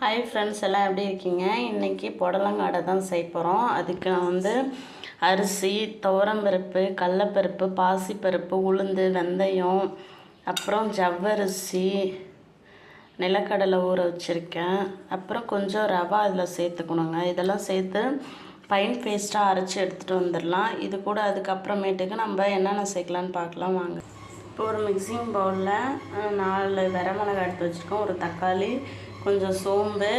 Hi friends, எல்லாம் எப்படி இருக்கீங்க? இன்றைக்கி புடலங்காடை தான் செய்ய போகிறோம். அதுக்கு நான் அரிசி, துவரம்பருப்பு, கடலைப்பருப்பு, பாசிப்பருப்பு, உளுந்து, வெந்தயம், அப்புறம் ஜவ்வரிசி, நிலக்கடலை ஊற வச்சுருக்கேன். அப்புறம் கொஞ்சம் ரவா அதில் சேர்த்துக்கணுங்க. இதெல்லாம் சேர்த்து ஃபைன் பேஸ்ட்டாக அரைச்சி எடுத்துகிட்டு வந்துடலாம். இது கூட அதுக்கப்புறமேட்டுக்கு நம்ம என்னென்ன சேர்க்கலான்னு பார்க்கலாம் வாங்க. இப்போ ஒரு மிக்சிங் பவுலில் 4 வரமிளகாய் எடுத்து வச்சுருக்கோம். ஒரு தக்காளி, கொஞ்சம் சோம்பு,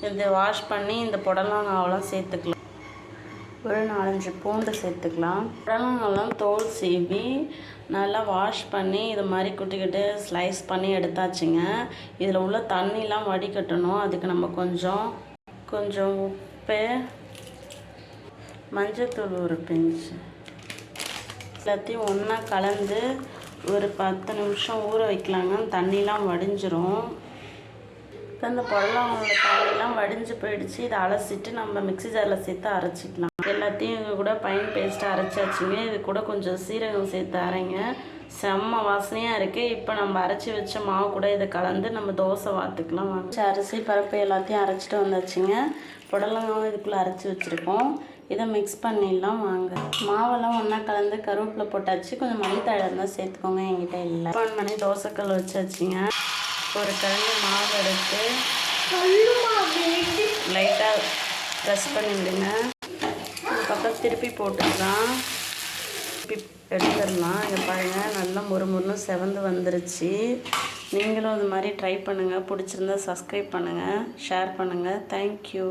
இதை வாஷ் பண்ணி இந்த புடலங்காவெல்லாம் சேர்த்துக்கலாம். ஒரு 4-5 பூண்டு சேர்த்துக்கலாம். புடலங்காவெல்லாம் தோல் சீவி நல்லா வாஷ் பண்ணி இது மாதிரி குட்டிக்கிட்டு ஸ்லைஸ் பண்ணி எடுத்தாச்சுங்க. இதில் உள்ள தண்ணிலாம் வடிகட்டணும். அதுக்கு நம்ம கொஞ்சம் உப்பு, மஞ்சத்தூள் ஒரு பிஞ்சு எல்லாத்தையும் ஒன்றா கலந்து ஒரு 10 நிமிஷம் ஊற வைக்கலாங்க. தண்ணிலாம் வடிஞ்சிரும். இப்போ இந்த புடலங்காவோட தண்ணிலாம் வடிஞ்சு போயிடுச்சு. இதை அலசிட்டு நம்ம மிக்ஸி ஜாரில் சேர்த்து அரைச்சிக்கலாம். எல்லாத்தையும் இது கூட ஃபைன் பேஸ்ட்டாக அரைச்சாச்சுங்க. இது கூட கொஞ்சம் சீரகம் சேர்த்து அரைங்க. செம்ம வாசனையாக இருக்குது. இப்போ நம்ம அரைச்சி வச்ச மாவு கூட இதை கலந்து நம்ம தோசை வார்த்துக்கலாம். அரிசி பருப்பு எல்லாத்தையும் அரைச்சிட்டு வந்தாச்சுங்க. புடலங்காவும் இதுக்குள்ளே அரைச்சி வச்சுருக்கோம். இதை மிக்ஸ் பண்ணிடலாம் வாங்க. மாவெல்லாம் ஒன்றா கலந்து கருவேப்பிலை போட்டாச்சு. கொஞ்சம் மல்லித்தழை இருந்தால் சேர்த்துக்கோங்க, என்கிட்ட இல்லை. ஆன் பண்ணி தோசைக்கல் வச்சாச்சுங்க. ஒரு கரண்டி மாவு எடுத்து லைட்டாக ப்ரெஸ் பண்ணிவிடுங்க. பக்கம் திருப்பி போட்டுக்கலாம். திருப்பி எடுத்துடலாம். இங்கே பாருங்கள், நல்லா முறுமுறுன்னு செவந்து வந்துருச்சு. நீங்களும் அது மாதிரி ட்ரை பண்ணுங்கள். பிடிச்சிருந்தா சப்ஸ்கிரைப் பண்ணுங்கள், ஷேர் பண்ணுங்கள். தேங்க்யூ.